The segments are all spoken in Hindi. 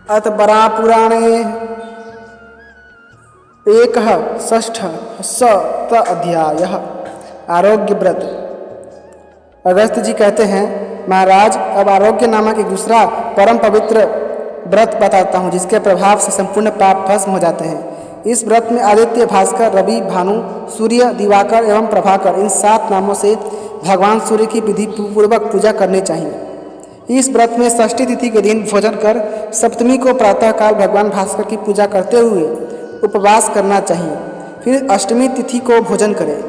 अथ बरापुराणे एकः षष्ठः स अध्यायः आरोग्य व्रत। अगस्त्य जी कहते हैं, महाराज अब आरोग्य नामक एक दूसरा परम पवित्र व्रत बताता हूँ जिसके प्रभाव से संपूर्ण पाप भस्म हो जाते हैं। इस व्रत में आदित्य, भास्कर, रवि, भानु, सूर्य, दिवाकर एवं प्रभाकर इन 7 नामों से भगवान सूर्य की विधि पूर्वक पूजा करनी चाहिए। इस व्रत में षष्ठी तिथि के दिन भोजन कर सप्तमी को प्रातःकाल भगवान भास्कर की पूजा करते हुए उपवास करना चाहिए। फिर अष्टमी तिथि को भोजन करें,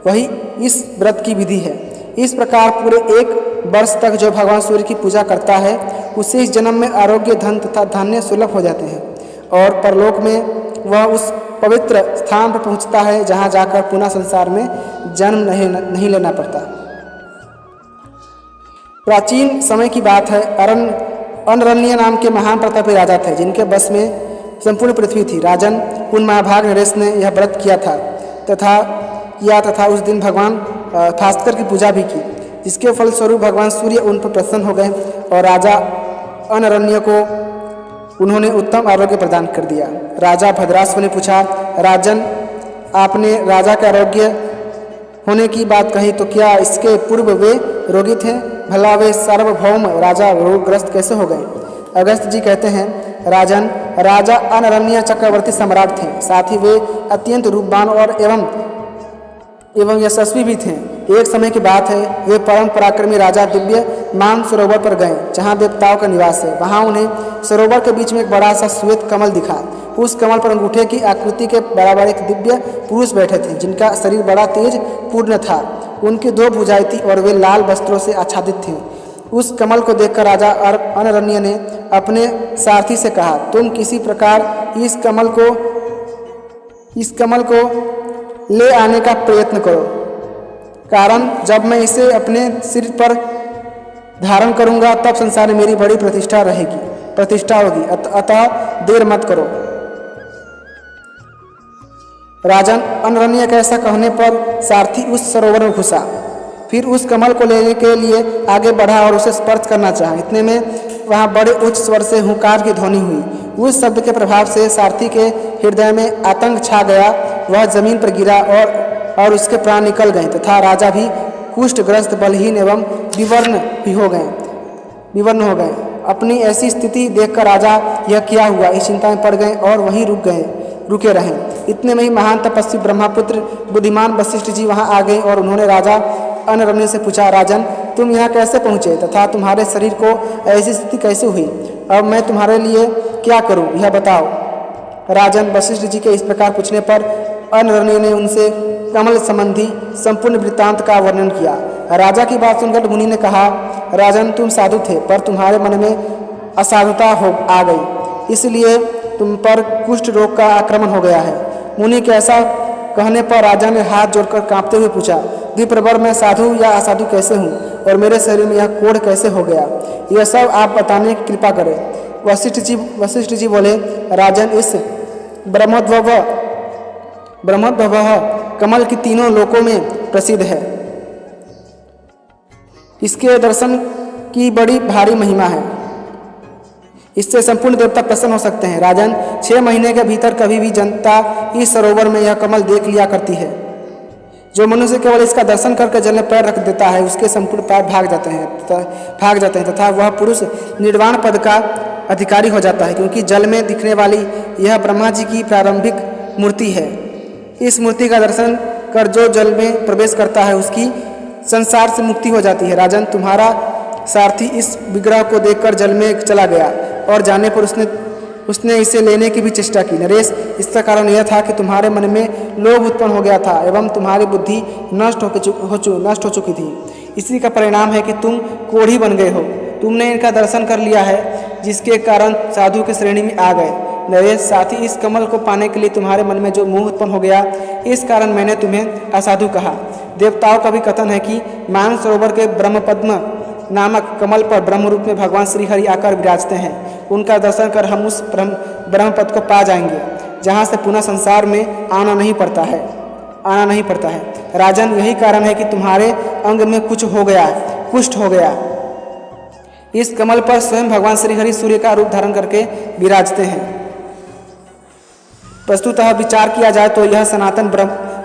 वही इस व्रत की विधि है। इस प्रकार पूरे 1 वर्ष तक जो भगवान सूर्य की पूजा करता है उसे इस जन्म में आरोग्य, धन तथा धान्य सुलभ हो जाते हैं और परलोक में वह उस पवित्र स्थान पर पहुंचता है जहां जाकर पुनः संसार में जन्म नहीं लेना पड़ता। प्राचीन समय की बात है, अनरण्य नाम के महान प्रतापी राजा थे जिनके बस में संपूर्ण पृथ्वी थी। राजन उन महाभाग नरेश ने यह व्रत किया तथा उस दिन भगवान भास्कर की पूजा भी की, जिसके फलस्वरूप भगवान सूर्य उन पर प्रसन्न हो गए और राजा अनरण्य को उन्होंने उत्तम आरोग्य प्रदान कर दिया। राजा भद्राश्व ने पूछा, राजन आपने राजा के आरोग्य होने की बात कही तो क्या इसके पूर्व वे रोगी थे? भला वे सार्वभौम राजा रोगग्रस्त कैसे हो गए? अगस्त्य जी कहते हैं, राजन राजा अनरण्य चक्रवर्ती सम्राट थे, साथ ही वे अत्यंत रूपवान और एवं यशस्वी भी थे। एक समय की बात है, वे परम पराक्रमी राजा दिव्य मान सरोवर पर गए जहाँ देवताओं का निवास है। वहाँ उन्हें सरोवर के बीच में एक बड़ा सा श्वेत कमल दिखा। उस कमल पर अंगूठे की आकृति के बराबर एक दिव्य पुरुष बैठे थे जिनका शरीर बड़ा तेज पूर्ण था। उनकी 2 भुजाएं थी और वे लाल वस्त्रों से आच्छादित थे। उस कमल को देखकर राजा अनरण्य ने अपने सारथी से कहा, तुम किसी प्रकार इस कमल को ले आने का प्रयत्न करो, कारण जब मैं इसे अपने सिर पर धारण करूंगा तब संसार में मेरी बड़ी प्रतिष्ठा होगी, अतः देर मत करो। राजन अनरण्य के ऐसा कहने पर सारथी उस सरोवर में घुसा, फिर उस कमल को लेने के लिए आगे बढ़ा और उसे स्पर्श करना चाहा। इतने में वहाँ बड़े उच्च स्वर से हुंकार की ध्वनि हुई। उस शब्द के प्रभाव से सारथी के हृदय में आतंक छा गया। वह जमीन पर गिरा और उसके प्राण निकल गए तथा राजा भी कुष्ठग्रस्त, बलहीन एवं विवर्ण हो गए। अपनी ऐसी स्थिति देखकर राजा यह क्या हुआ इस चिंता में पड़ गए और वहीं रुके रहे। इतने में ही महान तपस्वी ब्रह्मपुत्र बुद्धिमान वशिष्ठ जी वहां आ गए और उन्होंने राजा अनरण्य से पूछा, राजन तुम यहाँ कैसे पहुँचे तथा तुम्हारे शरीर को ऐसी स्थिति कैसे हुई? अब मैं तुम्हारे लिए क्या करूँ यह बताओ। राजन वशिष्ठ जी के इस प्रकार पूछने पर अनरण्य ने उनसे कमल संबंधी संपूर्ण वृत्तांत का वर्णन किया। राजा की बात सुनकर मुनि ने कहा, राजन तुम साधु थे पर तुम्हारे मन में असाधुता आ गई, इसलिए तुम पर कुष्ठ रोग का आक्रमण हो गया है। मुनि के ऐसा कहने पर राजा ने हाथ जोड़कर कांपते हुए पूछा, द्विप्रवर मैं साधु या असाधु कैसे हूँ और मेरे शरीर में यह कोढ़ कैसे हो गया? यह सब आप बताने की कृपा करें। वशिष्ठ जी बोले, राजन इस ब्रह्मोद्भव कमल की 3 लोकों में प्रसिद्ध है। इसके दर्शन की बड़ी भारी महिमा है, इससे संपूर्ण देवता प्रसन्न हो सकते हैं। राजन 6 महीने के भीतर कभी भी जनता इस सरोवर में यह कमल देख लिया करती है। जो मनुष्य केवल इसका दर्शन करके जल में पैर रख देता है उसके संपूर्ण पाप भाग जाते हैं तथा वह पुरुष निर्वाण पद का अधिकारी हो जाता है, क्योंकि जल में दिखने वाली यह ब्रह्मा जी की प्रारंभिक मूर्ति है। इस मूर्ति का दर्शन कर जो जल में प्रवेश करता है उसकी संसार से मुक्ति हो जाती है। राजन तुम्हारा सारथी इस विग्रह को देखकर जल में चला गया और जाने पर उसने इसे लेने की भी चेष्टा की। नरेश इसका कारण यह था कि तुम्हारे मन में लोभ उत्पन्न हो गया था एवं तुम्हारी बुद्धि नष्ट हो चुकी थी। इसी का परिणाम है कि तुम कोढ़ी बन गए हो। तुमने इनका दर्शन कर लिया है जिसके कारण साधु के श्रेणी में आ गए। नरेश साथ ही इस कमल को पाने के लिए तुम्हारे मन में जो मोह उत्पन्न हो गया इस कारण मैंने तुम्हें असाधु कहा। देवताओं का भी कथन है कि मानस सरोवर के ब्रह्मपद्म नामक कमल पर ब्रह्म रूप में भगवान श्री हरि आकर विराजते हैं। उनका दर्शन कर हम उस ब्रह्म पद को पा जाएंगे जहाँ से पुनः संसार में आना नहीं पड़ता है। राजन यही कारण है कि तुम्हारे अंग में कुष्ठ हो गया। इस कमल पर स्वयं भगवान श्री हरि सूर्य का रूप धारण करके विराजते हैं। वस्तुतः विचार किया जाए तो यह सनातन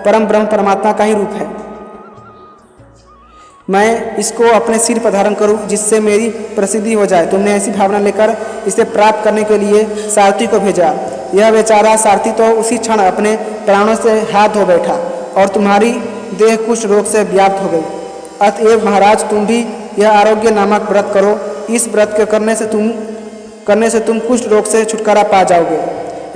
परम ब्रह्म परमात्मा का ही रूप है। मैं इसको अपने सिर पर धारण करूं जिससे मेरी प्रसिद्धि हो जाए। तुमने ऐसी भावना लेकर इसे प्राप्त करने के लिए सारथी को भेजा। यह बेचारा सारथी तो उसी क्षण अपने प्राणों से हाथ धो बैठा और तुम्हारी देह कुष्ठ रोग से व्याप्त हो गई। अतएव महाराज तुम भी यह आरोग्य नामक व्रत करो। इस व्रत के करने से तुम कुष्ठ रोग से छुटकारा पा जाओगे।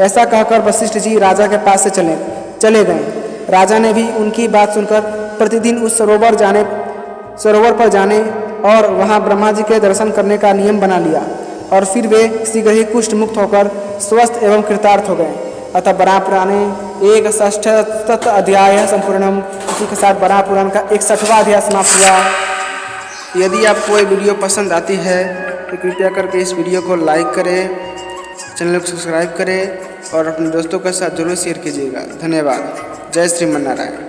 ऐसा कहकर वशिष्ठ जी राजा के पास से चले गए। राजा ने भी उनकी बात सुनकर प्रतिदिन उस सरोवर पर जाने और वहां ब्रह्मा जी के दर्शन करने का नियम बना लिया और फिर वे शीघ्र ही कुष्ठ मुक्त होकर स्वस्थ एवं कृतार्थ हो गए। अतः बराह पुराणे 61 अध्याय संपूर्णम। इसी के साथ बराह पुराण का 61वां अध्याय समाप्त हुआ। यदि आपको ये वीडियो पसंद आती है तो कृपया करके इस वीडियो को लाइक करें, चैनल को सब्सक्राइब करें और अपने दोस्तों के साथ जरूर शेयर कीजिएगा। धन्यवाद। जय श्रीमन नारायण।